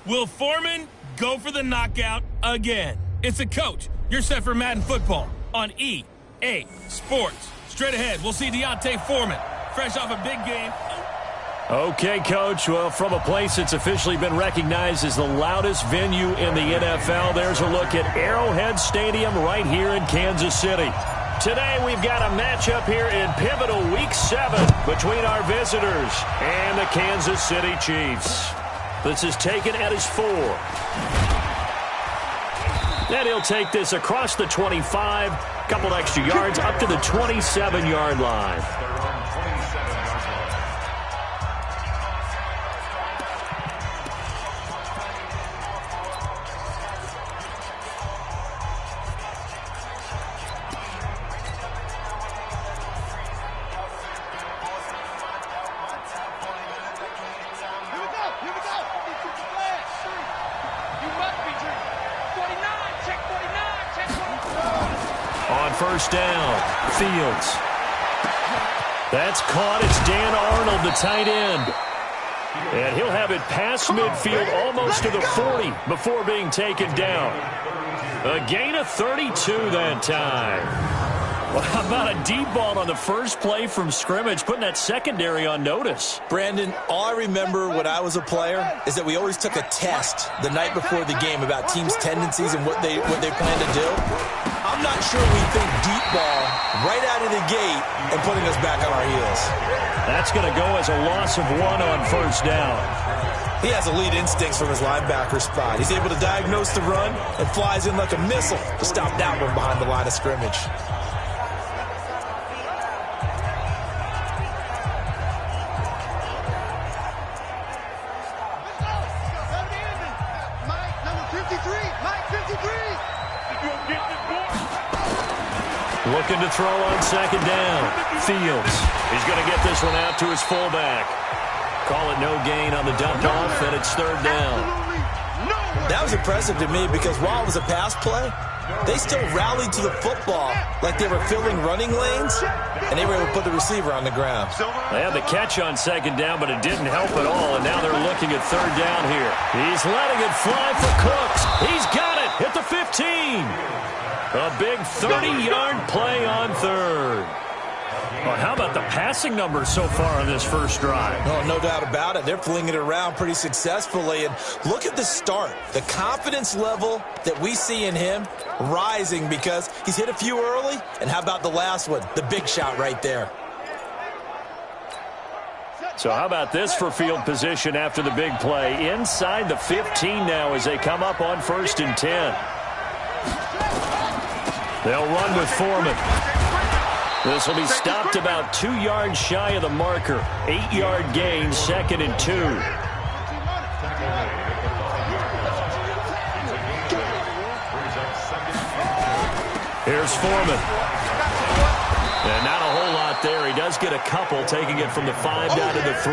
Will Foreman go for the knockout again? It's a coach. You're set for Madden Football on EA Sports. Straight ahead, we'll see Deontay Foreman, fresh off a big game. Okay, Coach. Well, from a place that's officially been recognized as the loudest venue in the NFL, there's a look at Arrowhead Stadium right here in Kansas City. Today, we've got a matchup here in pivotal Week 7 between our visitors and the Kansas City Chiefs. This is taken at his 4. And he'll take this across the 25, couple extra yards, up to the 27-yard line. First down, Fields. That's caught. It's Dan Arnold, the tight end. And he'll have it past midfield almost to the 40 before being taken down. A gain of 32 that time. Well, how about a deep ball on the first play from scrimmage, putting that secondary on notice? Brandon, all I remember when I was a player is that we always took a test the night before the game about teams' tendencies and what they plan to do. I'm not sure we think deep ball right out of the gate and putting us back on our heels. That's going to go as a loss of 1 on first down. He has elite instincts from his linebacker spot. He's able to diagnose the run and flies in like a missile to stop that one behind the line of scrimmage. Looking to throw on second down. Fields. He's going to get this one out to his fullback. Call it no gain on the dump off, and it's third down. That was impressive to me because while it was a pass play, they still rallied to the football like they were filling running lanes, and they were able to put the receiver on the ground. They had the catch on second down, but it didn't help at all, and now they're looking at third down here. He's letting it fly for Cooks. He's got it at the 15. A big 30-yard play on third. Well, how about the passing numbers so far on this first drive? Oh, no doubt about it. They're flinging it around pretty successfully. And look at the start. The confidence level that we see in him rising because he's hit a few early. And how about the last one? The big shot right there. So how about this for field position after the big play? Inside the 15 now as they come up on 1st and 10. They'll run with Foreman. This will be stopped about 2 yards shy of the marker. 8-yard gain, 2nd and 2. Here's Foreman. And not a whole lot there. He does get a couple, taking it from the 5 down to the 3.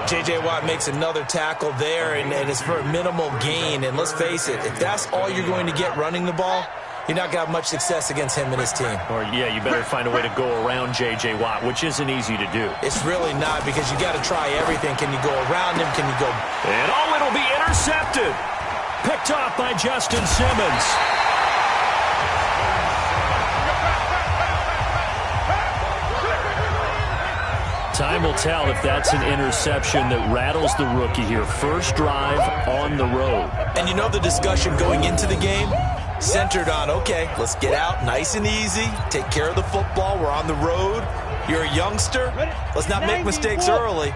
J.J. Watt makes another tackle there, and it's for a minimal gain. And let's face it, if that's all you're going to get running the ball, you're not going to have much success against him and his team. Or, yeah, you better find a way to go around J.J. Watt, which isn't easy to do. It's really not because you got to try everything. Can you go around him? Can you go? And it'll be intercepted. Picked off by Justin Simmons. Time will tell if that's an interception that rattles the rookie here. First drive on the road. And you know the discussion going into the game? Centered on, okay, let's get out nice and easy, take care of the football, we're on the road, you're a youngster, let's not make mistakes early.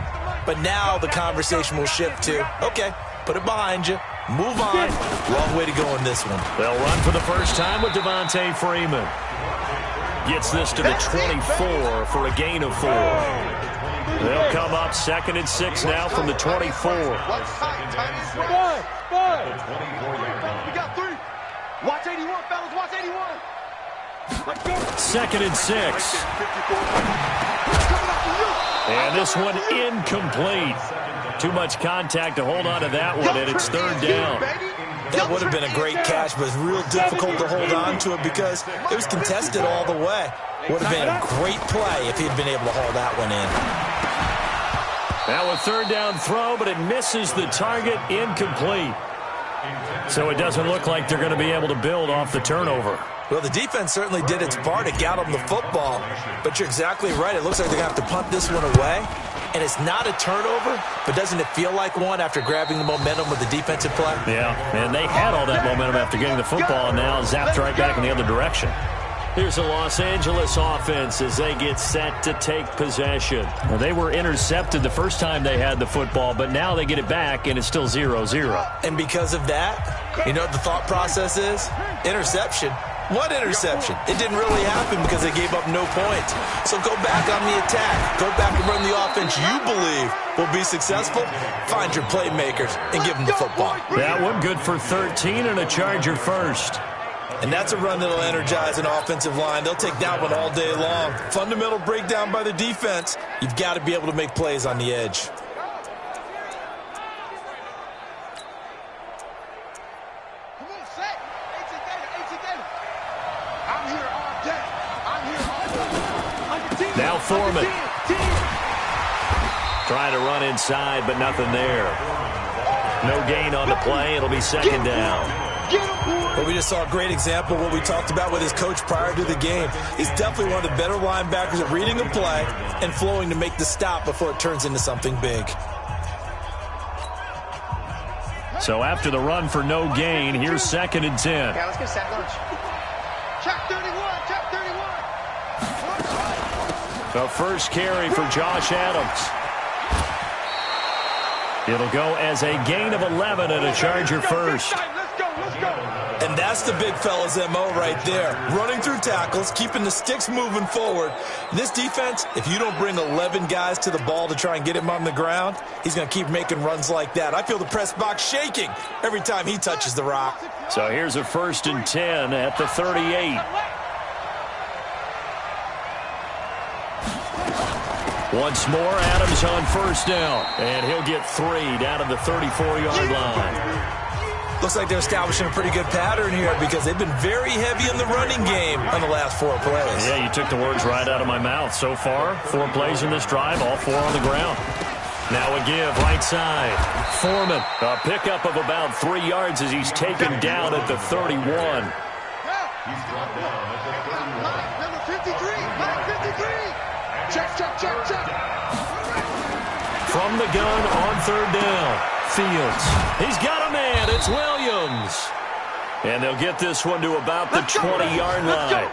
But now the conversation will shift to, okay, put it behind you, move on, long way to go in this one. They'll run for the first time with Devontae Freeman. Gets this to the 24 for a gain of 4. They'll come up 2nd and 6 now from the 24. We got 3. Watch 81, fellas. Watch 81. 2nd and 6. And this one incomplete. Too much contact to hold on to that one, and it's third down. That would have been a great catch, but it's real difficult to hold on to it because it was contested all the way. Would have been a great play if he had been able to hold that one in. Now a third down throw, but it misses the target, incomplete. So it doesn't look like they're going to be able to build off the turnover. Well, the defense certainly did its part to get them the football, but you're exactly right. It looks like they're going to have to punt this one away, and it's not a turnover, but doesn't it feel like one after grabbing the momentum with the defensive play? Yeah, and they had all that momentum after getting the football, and now zapped right back in the other direction. Here's the Los Angeles offense as they get set to take possession. Well, they were intercepted the first time they had the football, but now they get it back, and it's still 0-0. And because of that, you know what the thought process is? Interception. What interception? It didn't really happen because they gave up no points. So go back on the attack. Go back and run the offense you believe will be successful. Find your playmakers and give them the football. That one good for 13 and a Charger first. And that's a run that'll energize an offensive line. They'll take that one all day long. Fundamental breakdown by the defense. You've got to be able to make plays on the edge. Now Foreman. Trying to run inside, but nothing there. No gain on the play. It'll be second down. Well, we just saw a great example of what we talked about with his coach prior to the game. He's definitely one of the better linebackers at reading a play and flowing to make the stop before it turns into something big. So after the run for no gain, here's 2nd and 10. Yeah, let's get set lunch. Check 31, check 31. The first carry for Josh Adams. It'll go as a gain of 11 and a Charger first. And that's the big fella's MO right there. Running through tackles, keeping the sticks moving forward. This defense, if you don't bring 11 guys to the ball to try and get him on the ground, he's going to keep making runs like that. I feel the press box shaking every time he touches the rock. So here's a 1st and 10 at the 38. Once more, Adams on 1st down. And he'll get 3 down to the 34-yard line. Looks like they're establishing a pretty good pattern here because they've been very heavy in the running game on the last 4 plays. Yeah, you took the words right out of my mouth. So far, 4 plays in this drive, all 4 on the ground. Now a give, right side. Foreman, a pickup of about 3 yards as he's taken down at the 31. He's dropped down at the 31. Number 53, check, check, check, check. From the gun on 3rd down. Fields. He's got a man. It's Williams. And they'll get this one to about the 20-yard line.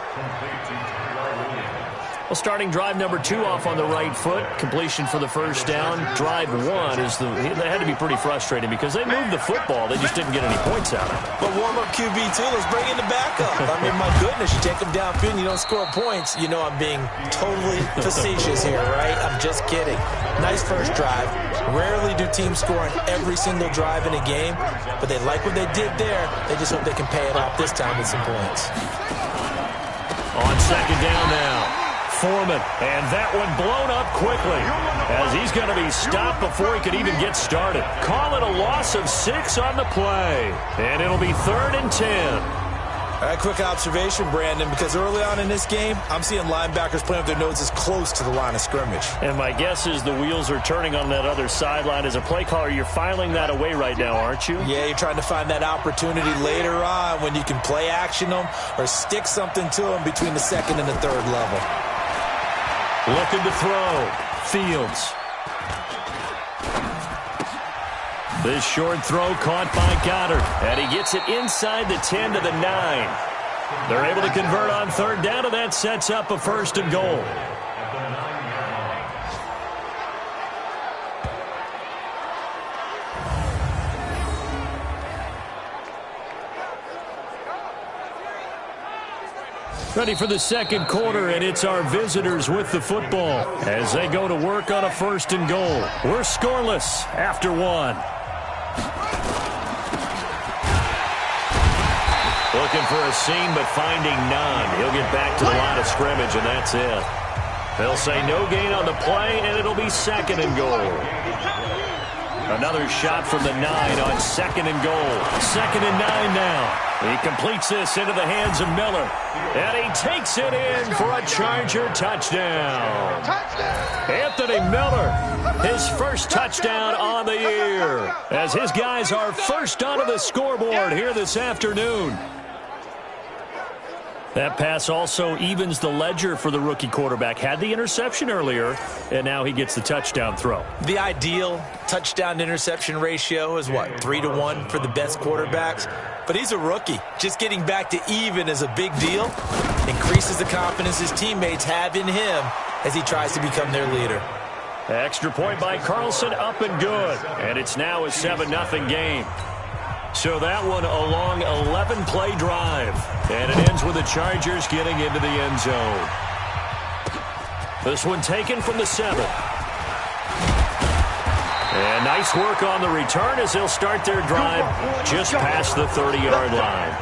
Well, starting drive number 2 off on the right foot. Completion for the first down. Drive 1 they had to be pretty frustrating because they moved the football. They just didn't get any points out of it. But warm-up QB, too. Let's bring in the backup. I mean, my goodness, you take them downfield and you don't score points. You know I'm being totally facetious here, right? I'm just kidding. Nice first drive. Rarely do teams score on every single drive in a game, but they like what they did there. They just hope they can pay it off this time with some points. On 2nd down now. Foreman, and that one blown up quickly as he's going to be stopped before he could even get started. Call it a loss of 6 on the play, and it'll be 3rd and 10. All right, quick observation, Brandon, because early on in this game, I'm seeing linebackers playing with their noses close to the line of scrimmage. And my guess is the wheels are turning on that other sideline. As a play caller, you're filing that away right now, aren't you? Yeah, you're trying to find that opportunity later on when you can play action them or stick something to them between the 2nd and the 3rd level. Looking to throw. Fields. This short throw caught by Goddard. And he gets it inside the 10 to the 9. They're able to convert on 3rd down, and that sets up a 1st and goal. Ready for the 2nd quarter, and it's our visitors with the football as they go to work on a 1st and goal. We're scoreless after 1. Looking for a seam, but finding none. He'll get back to the line of scrimmage, and that's it. They'll say no gain on the play, and it'll be 2nd and goal. Another shot from the 9 on 2nd and goal. 2nd and 9 now. He completes this into the hands of Miller. And he takes it in for a Charger touchdown. Anthony Miller, his first touchdown on the year, as his guys are first onto the scoreboard here this afternoon. That pass also evens the ledger for the rookie quarterback. Had the interception earlier, and now he gets the touchdown throw. The ideal touchdown-interception ratio is, what, 3-to-1 for the best quarterbacks? But he's a rookie. Just getting back to even is a big deal. Increases the confidence his teammates have in him as he tries to become their leader. Extra point by Carlson, up and good. And it's now a 7-0 game. So that one a long 11-play drive. And it ends with the Chargers getting into the end zone. This one taken from the 7. And nice work on the return as they'll start their drive just past the 30-yard line.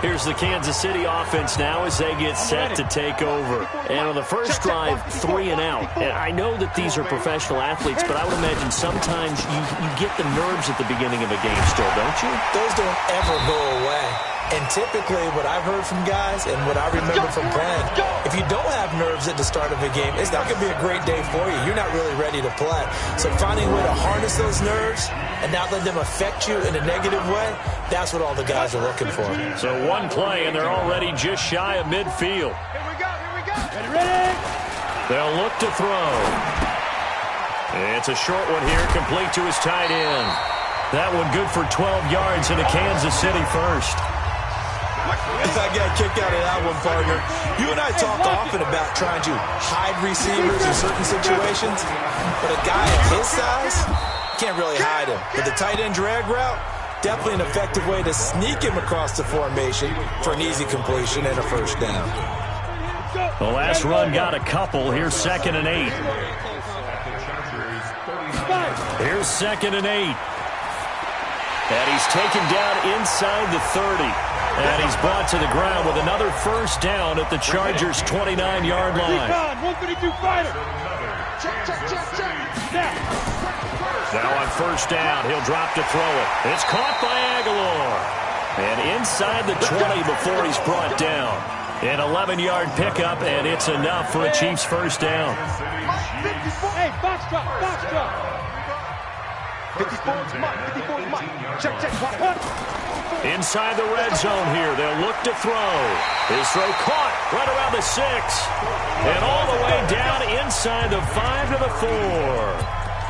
Here's the Kansas City offense now as they get set to take over. And on the first drive, 3 and out. And I know that these are professional athletes, but I would imagine sometimes you get the nerves at the beginning of a game still, don't you? Those don't ever go away. And typically what I've heard from guys and what I remember from playing, if you don't have nerves at the start of a game, it's not going to be a great day for you. You're not really ready to play. So finding a way to harness those nerves and not let them affect you in a negative way, that's what all the guys are looking for. So one play, and they're already just shy of midfield. Here we go. Ready? They'll look to throw. It's a short one here, complete to his tight end. That one good for 12 yards into Kansas City first. I got a kick out of that one, partner. You and I talk often about trying to hide receivers in certain situations, but a guy of his size can't really hide him. But the tight end drag route, definitely an effective way to sneak him across the formation for an easy completion and a first down. The last run got a couple. Here's 2nd and 8. Here's 2nd and 8. And he's taken down inside the 30. And he's brought to the ground with another first down at the Chargers' 29-yard line. 152 fighter. Check. Now on first down, he'll drop to throw it. It's caught by Aguilar. And inside the 20 before he's brought down. An 11-yard pickup, and it's enough for a Chiefs first down. Hey, box drop. 54's Mike. Check. Inside the red zone here, they'll look to throw. His throw caught right around the 6. And all the way down inside the 5 to the 4.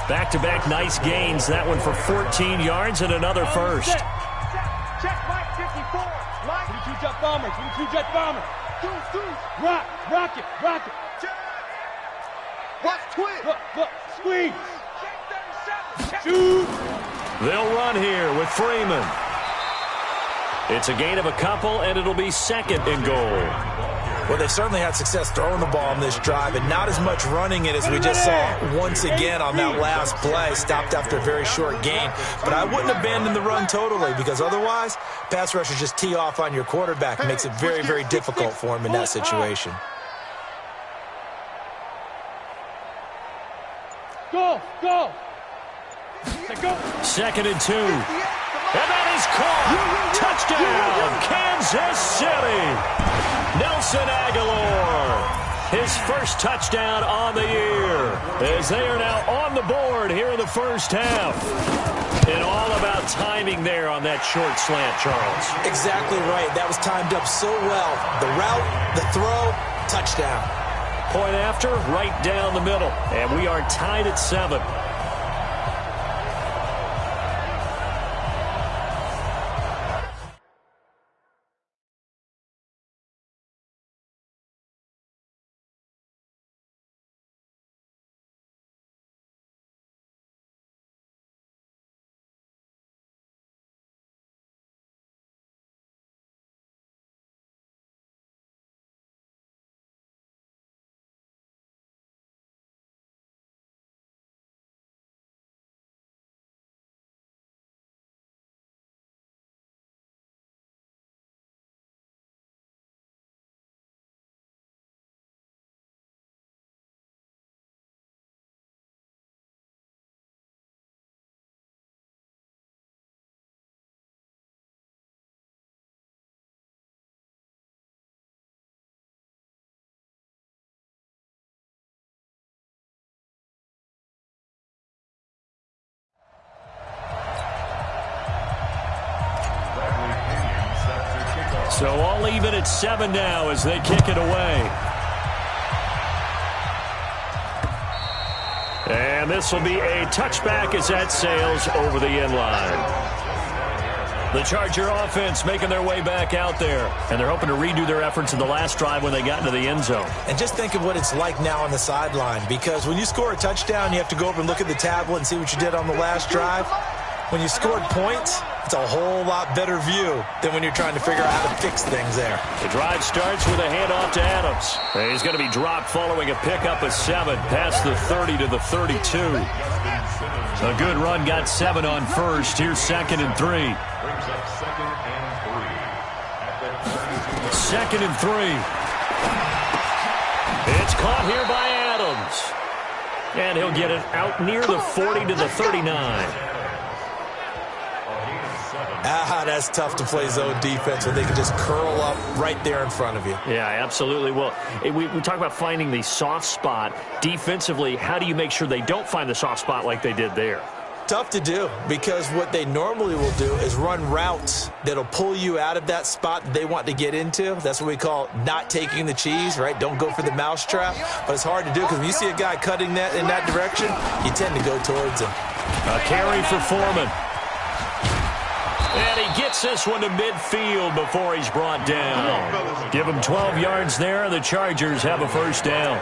Back-to-back nice gains. That one for 14 yards and another first. Check, Mike, 54. Mike. 22 jet bomber. Rock it. Check. Watch twist. Look, squeeze. Shoot. They'll run here with Freeman. It's a gain of a couple, and it'll be 2nd and goal. Well, they certainly had success throwing the ball on this drive, and not as much running it as we just saw once again on that last play. Stopped after a very short gain. But I wouldn't abandon the run totally, because otherwise, pass rushers just tee off on your quarterback. It makes it very, very difficult for him in that situation. Go. 2nd and 2. And that is caught. Touchdown, Kansas City. Nelson Aguilar, his first touchdown on the year, as they are now on the board here in the first half. And all about timing there on that short slant, Charles. Exactly right. That was timed up so well. The route, the throw, touchdown. Point after, right down the middle. And we are tied at 7. So all even at 7 now as they kick it away. And this will be a touchback as that sails over the end line. The Charger offense making their way back out there. And they're hoping to redo their efforts in the last drive when they got into the end zone. And just think of what it's like now on the sideline. Because when you score a touchdown, you have to go over and look at the tablet and see what you did on the last drive. When you scored points, it's a whole lot better view than when you're trying to figure out how to fix things there. The drive starts with a handoff to Adams. And he's going to be dropped following a pickup of 7 past the 30 to the 32. A good run got 7 on first. Here's 2nd and 3. Second and 3. It's caught here by Adams. And he'll get it out near the 40 to the 39. That's tough to play zone defense when they can just curl up right there in front of you. Yeah, absolutely. Well, we talk about finding the soft spot. Defensively, how do you make sure they don't find the soft spot like they did there? Tough to do, because what they normally will do is run routes that'll pull you out of that spot that they want to get into. That's what we call not taking the cheese, right? Don't go for the mousetrap. But it's hard to do because when you see a guy cutting that in that direction, you tend to go towards him. A carry for Foreman. And he gets this one to midfield before he's brought down. Give him 12 yards there, and the Chargers have a first down.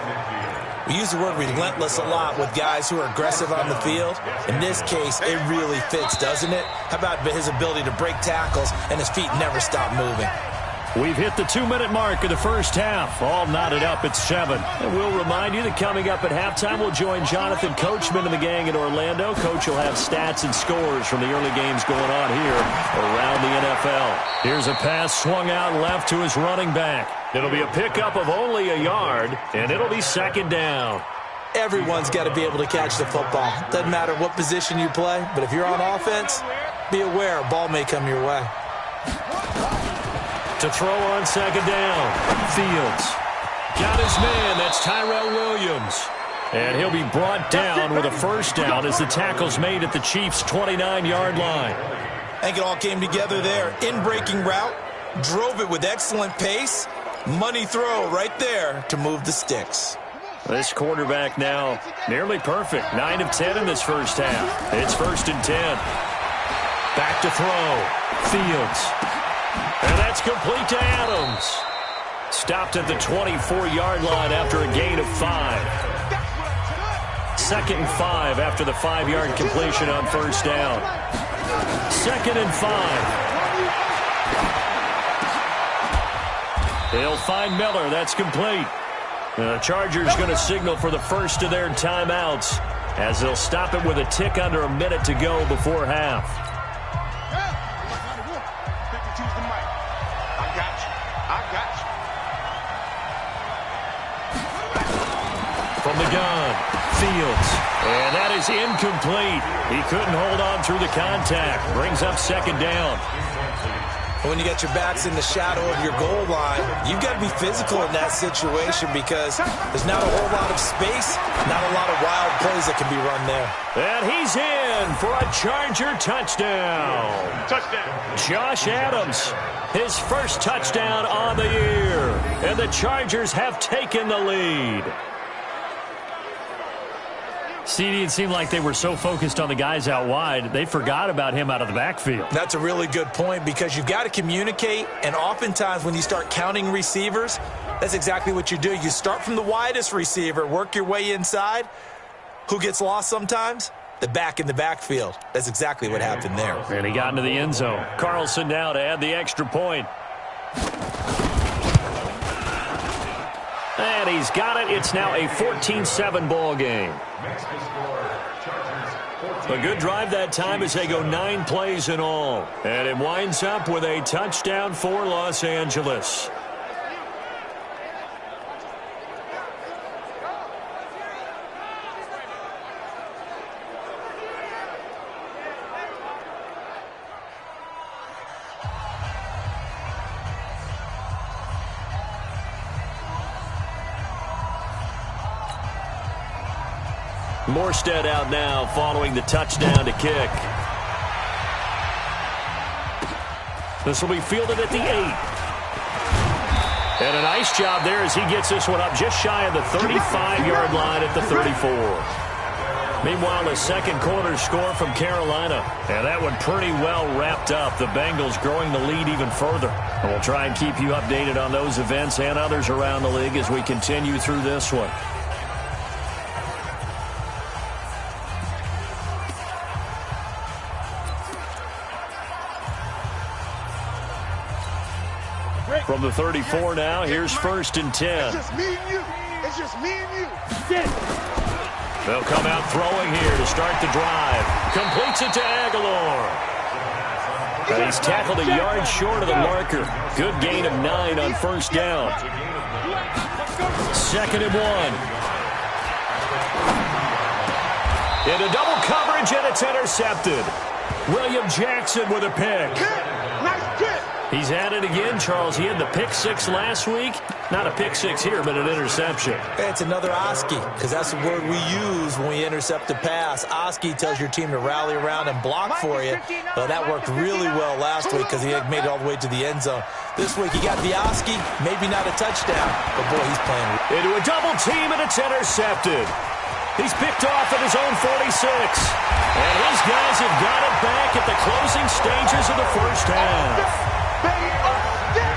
We use the word relentless a lot with guys who are aggressive on the field. In this case, it really fits, doesn't it? How about his ability to break tackles and his feet never stop moving? We've hit the 2-minute mark of the first half. All knotted up at 7. And we'll remind you that coming up at halftime, we'll join Jonathan Coachman and the gang in Orlando. Coach will have stats and scores from the early games going on here around the NFL. Here's a pass swung out left to his running back. It'll be a pickup of only a yard, and it'll be 2nd down. Everyone's got to be able to catch the football. Doesn't matter what position you play, but if you're on offense, be aware a ball may come your way. To throw on 2nd down. Fields. Got his man. That's Tyrell Williams. And he'll be brought down with a first down as the tackle's made at the Chiefs' 29-yard line. I think it all came together there. In-breaking route. Drove it with excellent pace. Money throw right there to move the sticks. This quarterback now nearly perfect. 9 of 10 in this first half. It's 1st and 10. Back to throw. Fields. And that's complete to Adams. Stopped at the 24-yard line after a gain of 5. 2nd and 5 after the 5-yard completion on first down. 2nd and 5. They'll find Miller. That's complete. The Chargers going to signal for the first of their timeouts as they'll stop it with a tick under a minute to go before half. From the gun, Fields. And that is incomplete. He couldn't hold on through the contact. Brings up 2nd down. When you got your backs in the shadow of your goal line, you've got to be physical in that situation because there's not a whole lot of space, not a lot of wild plays that can be run there. And he's in for a Charger touchdown. Josh Adams, his first touchdown on the year. And the Chargers have taken the lead. CD, it seemed like they were so focused on the guys out wide, they forgot about him out of the backfield. That's a really good point because you've got to communicate, and oftentimes when you start counting receivers, that's exactly what you do. You start from the widest receiver, work your way inside. Who gets lost sometimes? The back in the backfield. That's exactly what happened there. And he got into the end zone. Carlson now to add the extra point. And he's got it. It's now a 14-7 ball game. A good drive that time as they go 9 plays in all. And it winds up with a touchdown for Los Angeles. Morstead out now following the touchdown to kick. This will be fielded at the 8. And a nice job there as he gets this one up just shy of the 35-yard line at the 34. Meanwhile, a second quarter score from Carolina. And that one pretty well wrapped up. The Bengals growing the lead even further. And we'll try and keep you updated on those events and others around the league as we continue through this one. From the 34 now, here's 1st and 10. It's just me and you. It's just me and you. They'll come out throwing here to start the drive. Completes it to Aguilar. And he's tackled a yard short of the marker. Good gain of 9 on 1st down. 2nd and 1. Into double coverage, and it's intercepted. William Jackson with a pick. Nice pick. He's at it again, Charles. He had the pick 6 last week. Not a pick 6 here, but an interception. It's another Oski, because that's the word we use when we intercept a pass. Oski tells your team to rally around and block for you. But that worked really well last week because he had made it all the way to the end zone. This week he got the Oski, maybe not a touchdown, but boy, he's playing. Into a double team, and it's intercepted. He's picked off at his own 46. And his guys have got it back at the closing stages of the first half.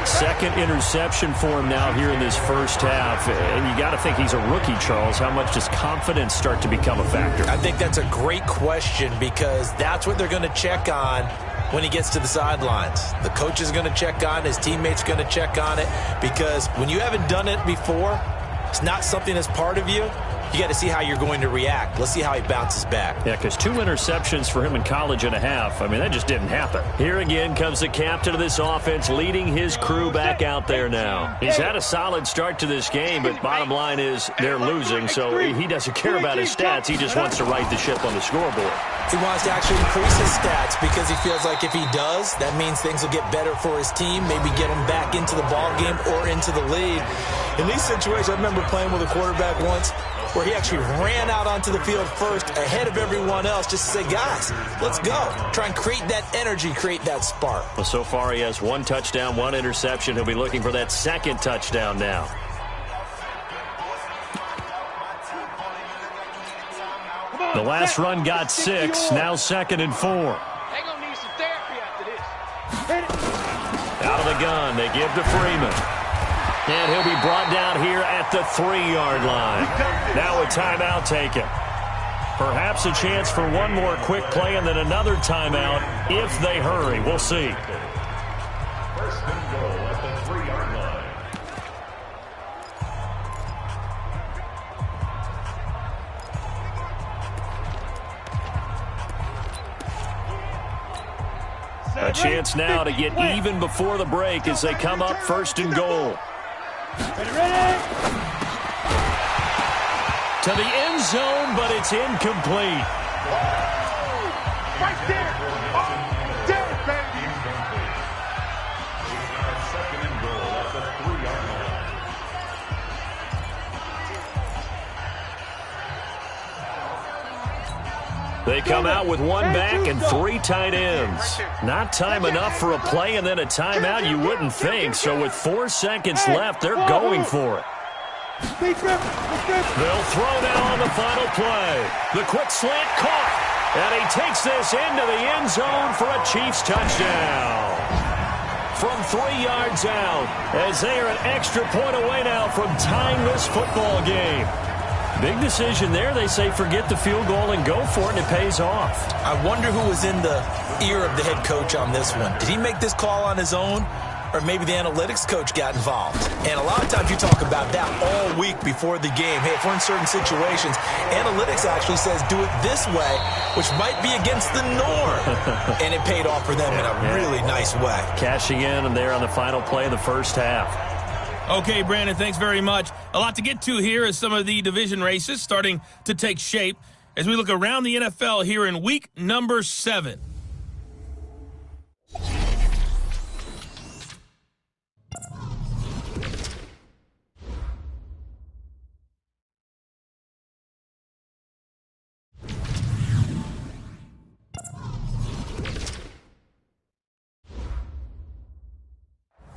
Second interception for him now here in this first half. And you got to think he's a rookie, Charles. How much does confidence start to become a factor? I think that's a great question because that's what they're going to check on when he gets to the sidelines. The coach is going to check on it. His teammates are going to check on it because when you haven't done it before, it's not something that's part of you. You got to see how you're going to react. Let's see how he bounces back. Yeah, because 2 interceptions for him in college and a half. I mean, that just didn't happen. Here again comes the captain of this offense, leading his crew back out there now. He's had a solid start to this game, but bottom line is they're losing, so he doesn't care about his stats. He just wants to right the ship on the scoreboard. He wants to actually increase his stats because he feels like if he does, that means things will get better for his team, maybe get him back into the ball game or into the lead. In these situations, I remember playing with a quarterback once where he actually ran out onto the field first ahead of everyone else just to say, guys, let's go. Try and create that energy, create that spark. Well, so far he has 1 touchdown, 1 interception. He'll be looking for that 2nd touchdown now. The last run got 6, now 2nd and 4. They're going to need some therapy after this. Out of the gun, they give to Freeman. And he'll be brought down here at the 3-yard line. Now a timeout taken. Perhaps a chance for one more quick play and then another timeout if they hurry. We'll see. 1st and goal at the 3-yard line. A chance now to get even before the break as they come up 1st and goal. Ready? To the end zone, but it's incomplete. Right there. Oh, there, baby. 2nd and goal at the 3-yard line. They come out with 1 back and 3 tight ends. Not time enough for a play and then a timeout, you wouldn't think. So with 4 seconds left, they're going for it. They'll throw now on the final play. The quick slant caught. And he takes this into the end zone for a Chiefs touchdown. From 3 yards out, as they are an extra point away now from tying this football game. Big decision there. They say forget the field goal and go for it, and it pays off. I wonder who was in the ear of the head coach on this one. Did he make this call on his own? Or maybe the analytics coach got involved. And a lot of times you talk about that all week before the game. Hey, if we're in certain situations, analytics actually says do it this way, which might be against the norm. And it paid off for them in a really nice way. Cashing in and there on the final play of the first half. Okay, Brandon, thanks very much. A lot to get to here as some of the division races starting to take shape as we look around the NFL here in week number 7.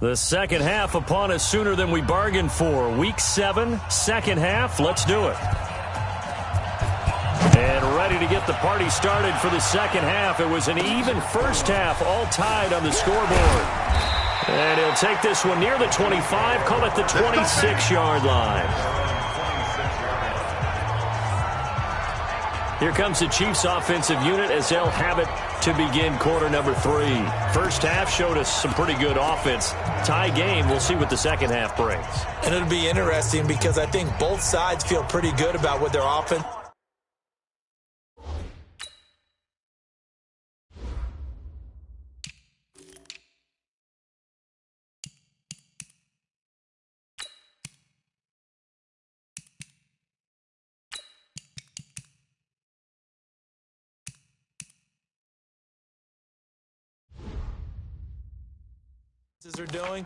The second half upon us sooner than we bargained for. Week 7, second half. Let's do it. And ready to get the party started for the second half. It was an even first half, all tied on the scoreboard. And he'll take this one near the 25, call it the 26-yard line. Here comes the Chiefs offensive unit as they'll have it to begin quarter number 3. First half showed us some pretty good offense. Tie game, we'll see what the second half brings. And it'll be interesting because I think both sides feel pretty good about what their offense. Are doing.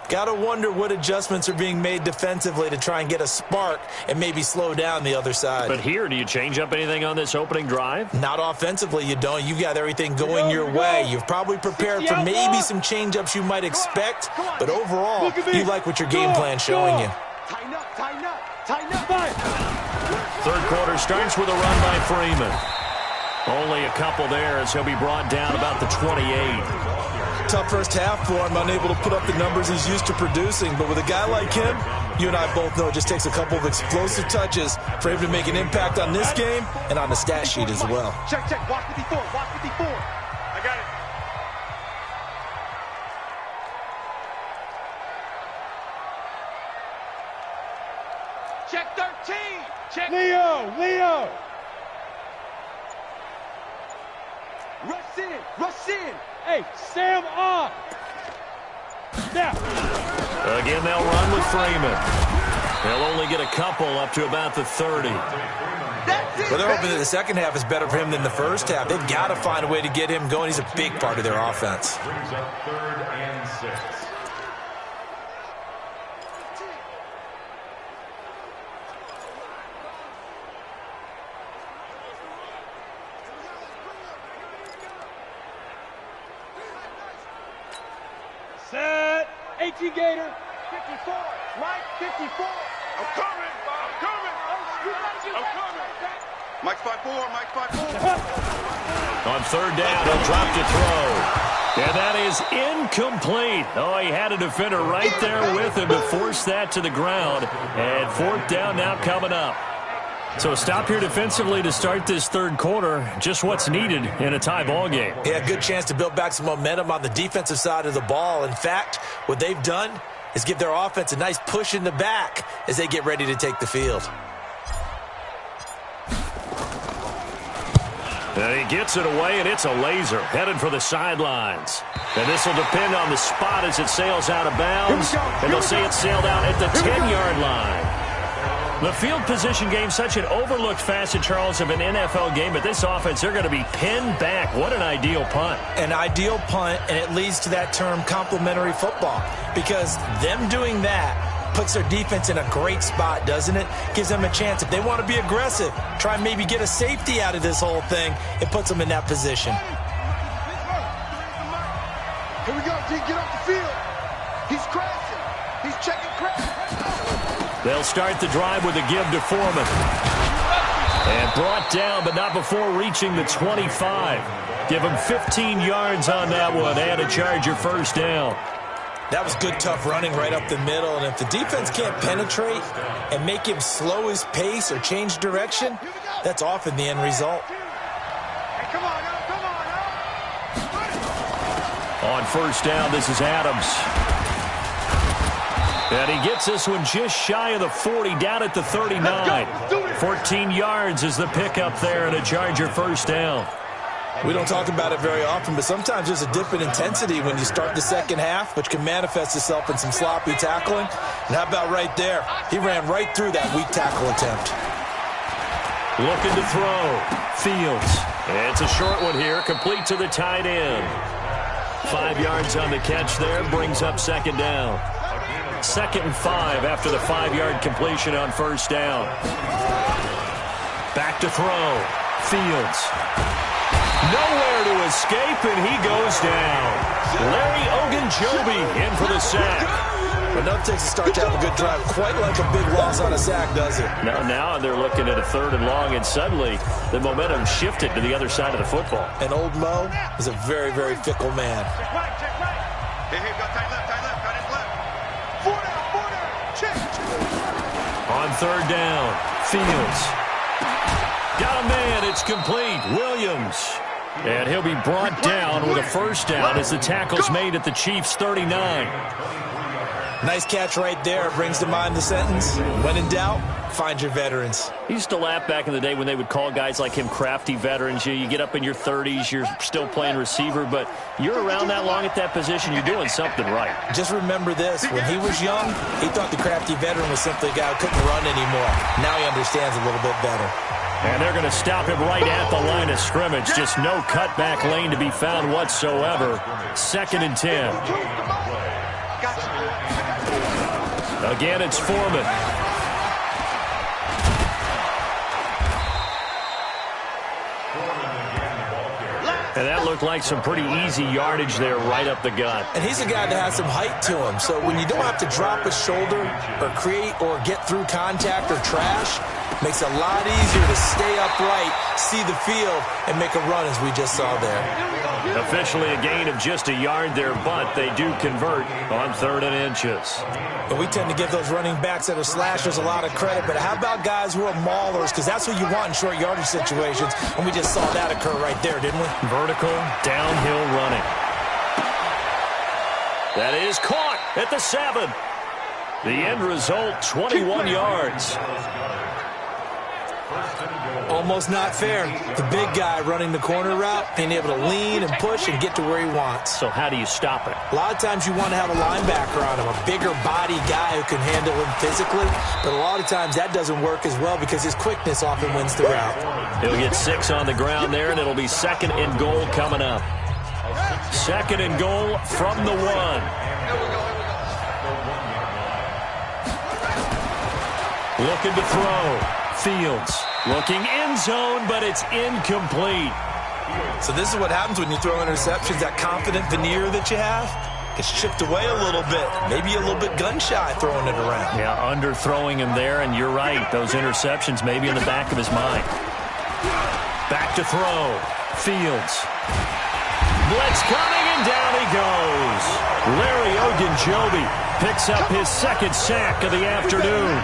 Gotta wonder what adjustments are being made defensively to try and get a spark and maybe slow down the other side. But here, do you change up anything on this opening drive? Not offensively, you don't. You've got everything going your way. You've probably prepared for maybe some change-ups you might expect, but overall, you like what your game plan's showing you. Tighten up, tighten up, tighten up. Third quarter starts with a run by Freeman. Only a couple there as he'll be brought down about the 28. Tough first half for him, unable to put up the numbers he's used to producing. But with a guy like him, you and I both know it just takes a couple of explosive touches for him to make an impact on this game and on the stat sheet as well. Check, check. Watch 54. Watch 54. I got it. Check 13. Check. Leo. Rush in. Rush in. Hey, Sam on. Now. Again, they'll run with Freeman. They'll only get a couple up to about the 30. Well, they're hoping that the second half is better for him than the first half. They've got to find a way to get him going. He's a big part of their offense. Brings up 3rd and 6. Set. 18 Gator. 54. Mike, 54. I'm coming. Mike's 5'4", Mike's 5'4". On third down, he'll drop to throw. And that is incomplete. Oh, he had a defender right there with him to force that to the ground. And fourth down now coming up. So a stop here defensively to start this third quarter. Just what's needed in a tie ball game. Yeah, good chance to build back some momentum on the defensive side of the ball. In fact, what they've done is give their offense a nice push in the back as they get ready to take the field. And he gets it away, and it's a laser headed for the sidelines. And this will depend on the spot as it sails out of bounds. And they'll say it sailed out at the 10-yard line. The field position game, such an overlooked facet, Charles, of an NFL game. But this offense, they're going to be pinned back. What an ideal punt. An ideal punt, and it leads to that term complementary football. Because them doing that puts their defense in a great spot, doesn't it? Gives them a chance. If they want to be aggressive, try and maybe get a safety out of this whole thing, it puts them in that position. Here we go, G. Get off the field. He's crashing. He's checking crash. They'll start the drive with a give to Foreman. And brought down, but not before reaching the 25. Give him 15 yards on that one and a Charger first down. That was good, tough running right up the middle. And if the defense can't penetrate and make him slow his pace or change direction, that's often the end result. Hey, come on, now, come on, now. On first down, this is Adams. And he gets this one just shy of the 40, down at the 39. 14 yards is the pickup there and a Charger first down. We don't talk about it very often, but sometimes there's a dip in intensity when you start the second half, which can manifest itself in some sloppy tackling. And how about right there? He ran right through that weak tackle attempt. Looking to throw. Fields. It's a short one here, complete to the tight end. 5 yards on the catch there, brings up second down. 2nd and 5 after the 5-yard completion on first down. Back to throw. Fields. Nowhere to escape, and he goes down. Larry Ogunjobi in for the sack. Enough takes to start to have a good drive. Quite like a big loss on a sack, does it? Now they're looking at a 3rd and long, and suddenly the momentum shifted to the other side of the football. And old Mo is a very, very fickle man. Check right, check right. Hey, got tight left, got his left. 4 down, check. On 3rd down, Fields. Got a man, it's complete. Williams. And he'll be brought down with a 1st down as the tackle's made at the Chiefs' 39. Nice catch right there. Brings to mind the sentence, when in doubt, find your veterans. He used to laugh back in the day when they would call guys like him crafty veterans. You get up in your 30s, you're still playing receiver, but you're around that long at that position, you're doing something right. Just remember this. When he was young, he thought the crafty veteran was simply a guy who couldn't run anymore. Now he understands a little bit better. And they're going to stop him right at the line of scrimmage. Just no cutback lane to be found whatsoever. 2nd and 10. Again, it's Foreman. And that looked like some pretty easy yardage there right up the gut. And he's a guy that has some height to him. So when you don't have to drop his shoulder or create or get through contact or trash, makes it a lot easier to stay upright, see the field, and make a run as we just saw there. Officially a gain of just a yard there, but they do convert on 3rd and inches. But we tend to give those running backs that are slashers a lot of credit. But how about guys who are maulers? Because that's what you want in short yardage situations. And we just saw that occur right there, didn't we? Vertical, downhill running. That is caught at the 7. The end result, 21 yards. Almost not fair. The big guy running the corner route, being able to lean and push and get to where he wants. So how do you stop it? A lot of times you want to have a linebacker on him, a bigger body guy who can handle him physically. But a lot of times that doesn't work as well because his quickness often wins the route. He'll get 6 on the ground there, and it'll be 2nd and goal coming up. 2nd and goal from the 1. Looking to throw. Fields looking end zone, but it's incomplete. So this is what happens when you throw interceptions. That confident veneer that you have gets chipped away a little bit. Maybe a little bit gun-shy throwing it around. Yeah, underthrowing him there, and you're right. Those interceptions may be in the back of his mind. Back to throw. Fields. Blitz coming, and down he goes. Larry Ogunjobi picks up his 2nd sack of the afternoon.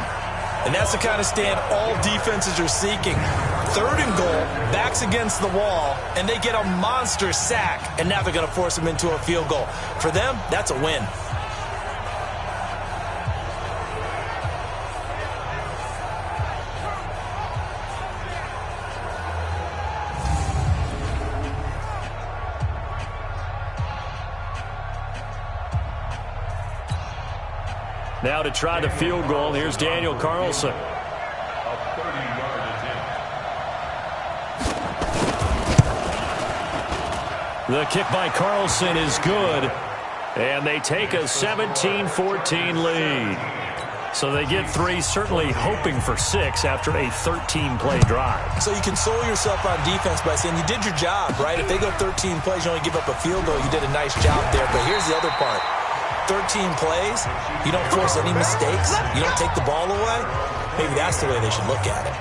And that's the kind of stand all defenses are seeking. 3rd and goal, backs against the wall, and they get a monster sack. And now they're going to force him into a field goal. For them, that's a win. Now to try the field goal, here's Daniel Carlson. The kick by Carlson is good, and they take a 17-14 lead. So they get 3, certainly hoping for 6 after a 13-play drive. So you console yourself on defense by saying you did your job, right? If they go 13 plays, you only give up a field goal, you did a nice job there. But here's the other part. 13 plays, you don't force any mistakes, you don't take the ball away, maybe that's the way they should look at it.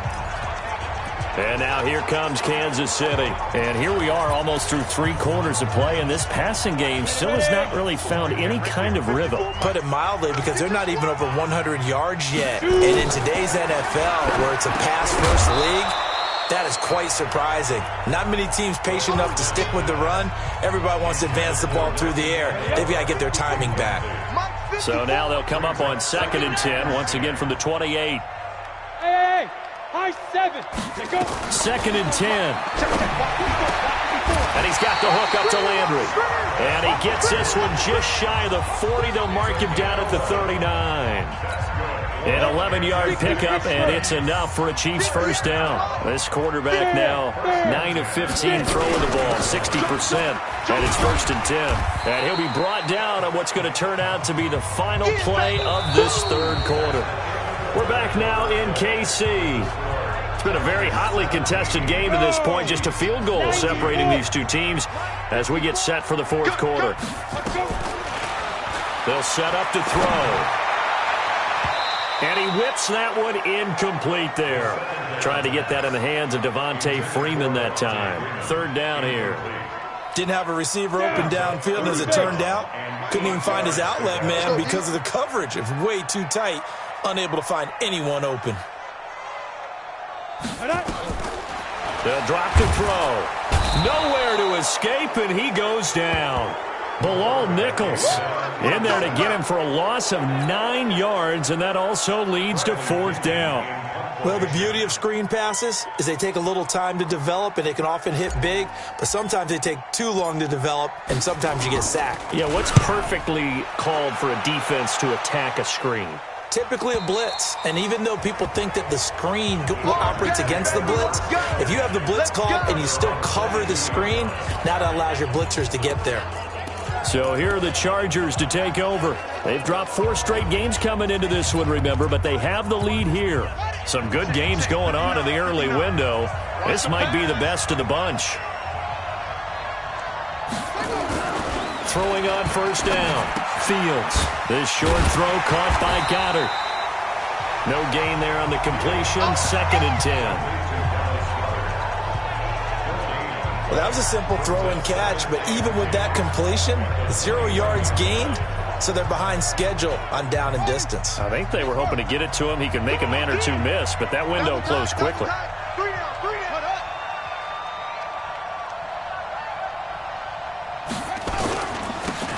And now here comes Kansas City. And here we are almost through 3 quarters of play, and this passing game still has not really found any kind of rhythm. Put it mildly, because they're not even over 100 yards yet. And in today's NFL, where it's a pass-first league, that is quite surprising. Not many teams patient enough to stick with the run. Everybody wants to advance the ball through the air. They've got to get their timing back. So now they'll come up on 2nd and 10, once again from the 28. Hey, high 7. 2nd and 10. And he's got the hook up to Landry. And he gets this one just shy of the 40. They'll mark him down at the 39. An 11-yard pickup, and it's enough for a Chiefs 1st down. This quarterback now 9 of 15 throwing the ball, 60%, and it's 1st and 10. And he'll be brought down on what's going to turn out to be the final play of this 3rd quarter. We're back now in KC. been a very hotly contested game to this point. Just a field goal separating these two teams as we get set for the fourth quarter. They'll set up to throw. And he whips that one incomplete there. Trying to get that in the hands of Devontae Freeman that time. Third down here. Didn't have a receiver open downfield as it turned out. Couldn't even find his outlet man because of the coverage. It was way too tight. Unable to find anyone open. They'll drop to throw. Nowhere to escape, and he goes down. Bilal Nichols in there to get him for a loss of 9 yards, and that also leads to fourth down. Well, the beauty of screen passes is they take a little time to develop, and they can often hit big, but sometimes they take too long to develop, and sometimes you get sacked. Yeah, what's perfectly called for a defense to attack a screen? Typically a blitz, and even though people think that the screen operates against the blitz, if you have the blitz call and you still cover the screen, now that allows your blitzers to get there. So here are the Chargers to take over. They've dropped 4 straight games coming into this one, remember, but they have the lead here. Some good games going on in the early window. This might be the best of the bunch. Throwing on first down. Fields. This short throw caught by Goddard. No gain there on the completion. 2nd and 10. Well, that was a simple throw and catch, but even with that completion, 0 yards gained, so they're behind schedule on down and distance. I think they were hoping to get it to him. He could make a man or two miss, but that window closed quickly.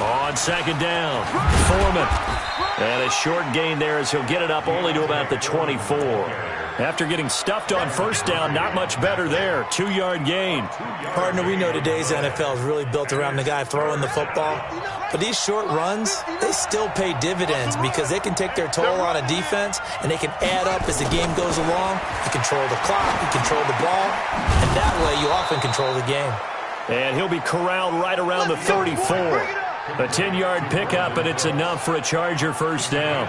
On 2nd down, Foreman. And a short gain there as he'll get it up only to about the 24. After getting stuffed on first down, not much better there. 2-yard gain. Partner, we know today's NFL is really built around the guy throwing the football. But these short runs, they still pay dividends because they can take their toll on a defense and they can add up as the game goes along. You control the clock, you control the ball, and that way you often control the game. And he'll be corralled right around the 34. A 10-yard pickup, and it's enough for a Charger first down.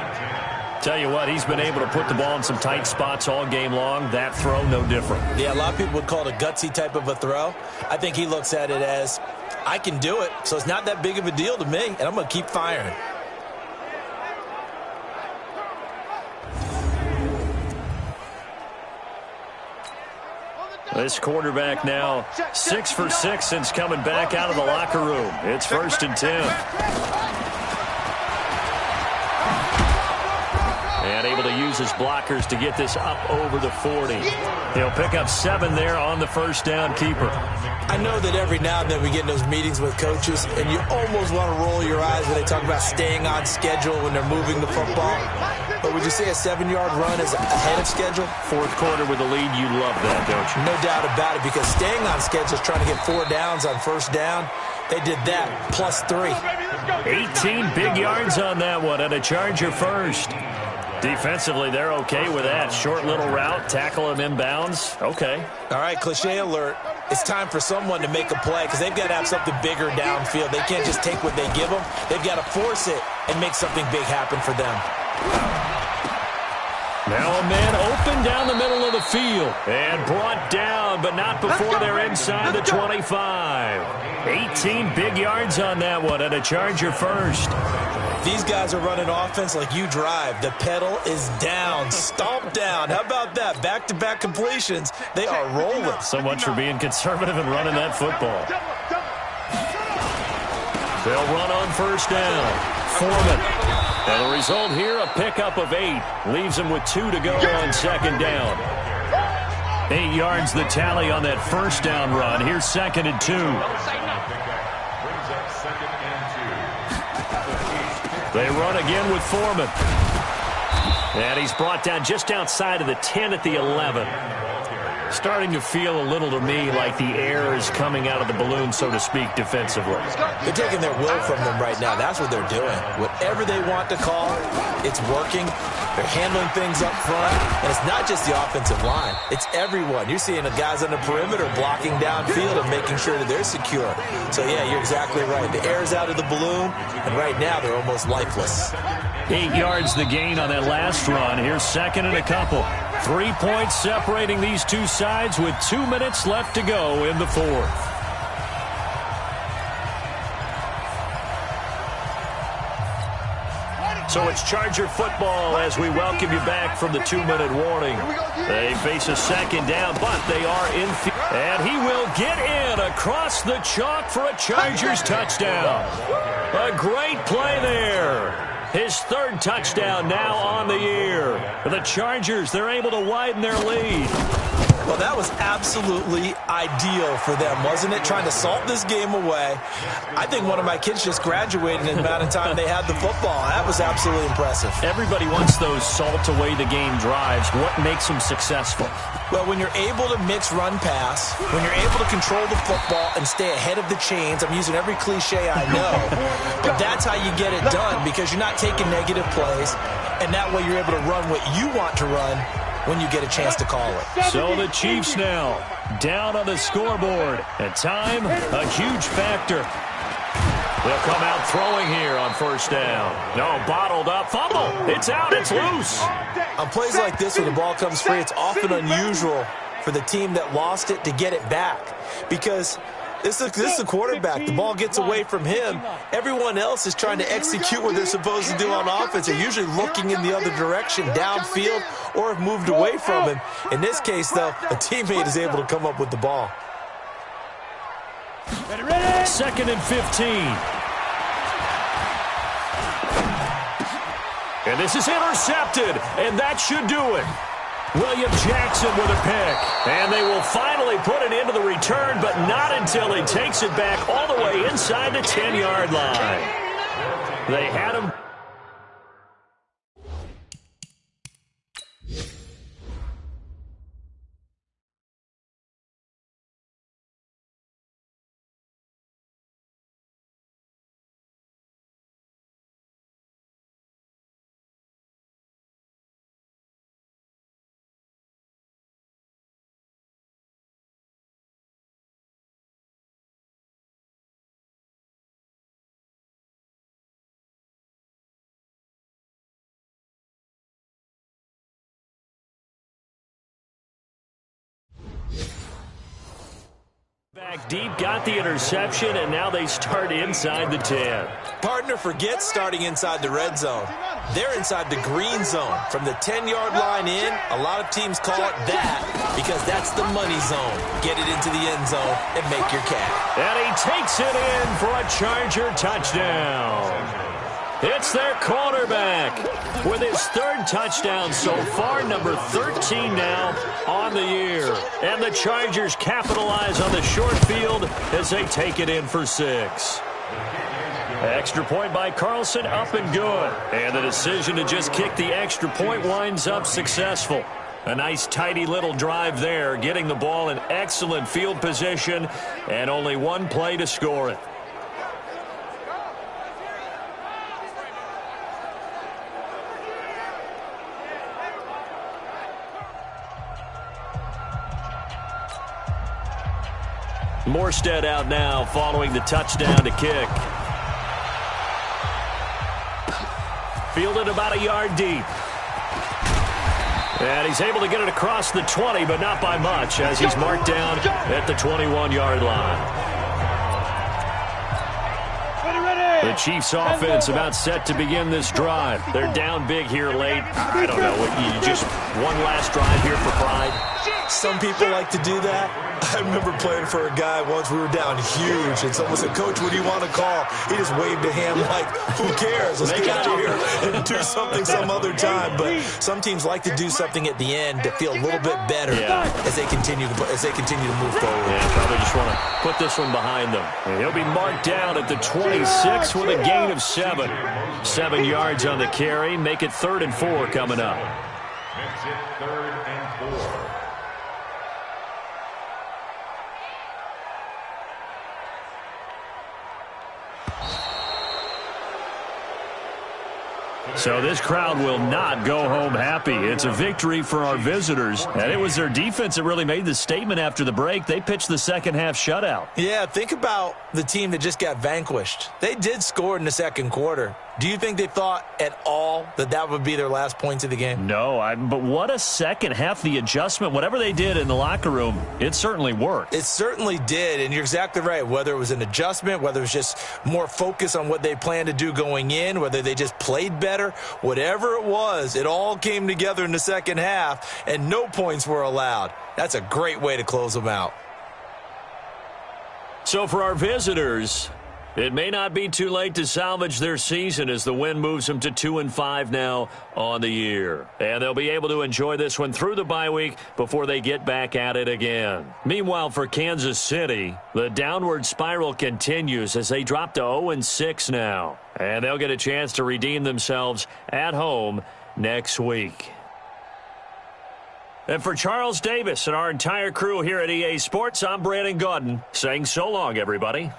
Tell you what, he's been able to put the ball in some tight spots all game long. That throw, no different. Yeah, a lot of people would call it a gutsy type of a throw. I think he looks at it as, I can do it, so it's not that big of a deal to me, and I'm going to keep firing. This quarterback now 6 for 6 since coming back out of the locker room. It's 1st and 10. And able to use his blockers to get this up over the 40. He'll pick up 7 there on the first down keeper. I know that every now and then we get in those meetings with coaches, and you almost want to roll your eyes when they talk about staying on schedule when they're moving the football. But would you say a 7-yard run is ahead of schedule? Fourth quarter with a lead, you love that, don't you? No doubt about it, because staying on schedule is trying to get 4 downs on first down. They did that, plus 3. 18 big yards on that one, and a Charger first. Defensively, they're okay with that. Short little route, tackle him inbounds. Okay. All right, cliche alert. It's time for someone to make a play because they've got to have something bigger downfield. They can't just take what they give them. They've got to force it and make something big happen for them. Now a man open down the middle of the field and brought down, but not before they're inside the 25. 18 big yards on that one, and a Charger first. These guys are running offense like you drive. The pedal is down, stomp down. How about that? Back-to-back completions. They are rolling. So much for being conservative and running that football. They'll run on first down. Foreman. And the result here, a pickup of 8. Leaves them with 2 to go on 2nd down. 8 yards the tally on that first down run. Here's 2nd and 2. They run again with Foreman. And he's brought down just outside of the 10 at the 11. Starting to feel a little to me like the air is coming out of the balloon, so to speak, defensively. They're taking their will from them right now. That's what they're doing. Whatever they want to call, it's working. They're handling things up front. And it's not just the offensive line. It's everyone. You're seeing the guys on the perimeter blocking downfield and making sure that they're secure. So, yeah, you're exactly right. The air's out of the balloon, and right now they're almost lifeless. 8 yards the gain on that last run. Here's 2nd and a couple. 3 points separating these two sides with 2 minutes left to go in the fourth. So it's Charger football as we welcome you back from the 2-minute warning. They face a second down, but they are in. And he will get in across the chalk for a Chargers touchdown. A great play there. His third touchdown now on the year. The Chargers, they're able to widen their lead. Well, that was absolutely ideal for them, wasn't it? Trying to salt this game away. I think one of my kids just graduated in the amount of time they had the football. That was absolutely impressive. Everybody wants those salt-away-the-game drives. What makes them successful? Well, when you're able to mix run-pass, when you're able to control the football and stay ahead of the chains, I'm using every cliche I know, but that's how you get it done because you're not taking negative plays, and that way you're able to run what you want to run when you get a chance to call it. So the Chiefs now down on the scoreboard. And time, a huge factor. They'll come out throwing here on first down. No, bottled up. Fumble. It's out. It's loose. On plays like this where the ball comes free, it's often unusual for the team that lost it to get it back because this is the quarterback. The ball gets away from him. Everyone else is trying to execute what they're supposed to do on offense. They're usually looking in the other direction, downfield, or have moved away from him. In this case, though, a teammate is able to come up with the ball. 2nd and 15. And this is intercepted, and that should do it. William Jackson with a pick. And they will finally put it into the return, but not until he takes it back all the way inside the 10-yard line. They had him. Back deep, got the interception, and now they start inside the 10. Partner forgets starting inside the red zone. They're inside the green zone. From the 10-yard line in, a lot of teams call it that because that's the money zone. Get it into the end zone and make your cash. And he takes it in for a Charger touchdown. It's their quarterback with his third touchdown so far, number 13 now on the year. And the Chargers capitalize on the short field as they take it in for 6. Extra point by Carlson, up and good. And the decision to just kick the extra point winds up successful. A nice, tidy little drive there, getting the ball in excellent field position, and only one play to score it. Morstead out now following the touchdown to kick. Fielded about a yard deep. And he's able to get it across the 20, but not by much as he's marked down at the 21-yard line. The Chiefs offense about set to begin this drive. They're down big here late. I don't know. You just one last drive here for pride. Some people like to do that. I remember playing for a guy once. We were down huge, and someone said, "Coach, what do you want to call?" He just waved a hand like, "Who cares? Let's get out of here and do something some other time." But some teams like to do something at the end to feel a little bit better as they continue to move forward. Yeah, probably just want to put this one behind them. And he'll be marked down at the 26 with a gain of 7. 7 yards on the carry. Make it 3rd and 4 coming up. Makes it 3rd and 4. So this crowd will not go home happy. It's a victory for our visitors. And it was their defense that really made the statement after the break. They pitched the second half shutout. Yeah, think about the team that just got vanquished. They did score in the second quarter, Do you think they thought at all that that would be their last points of the game? No, but what a second half. The adjustment, whatever they did in the locker room, it certainly worked. It certainly did, and you're exactly right. Whether it was an adjustment, whether it was just more focus on what they planned to do going in, whether they just played better, whatever it was, it all came together in the second half, and no points were allowed. That's a great way to close them out. So for our visitors, it may not be too late to salvage their season as the win moves them to 2-5 now on the year. And they'll be able to enjoy this one through the bye week before they get back at it again. Meanwhile, for Kansas City, the downward spiral continues as they drop to 0-6 now. And they'll get a chance to redeem themselves at home next week. And for Charles Davis and our entire crew here at EA Sports, I'm Brandon Gaudin saying so long, everybody.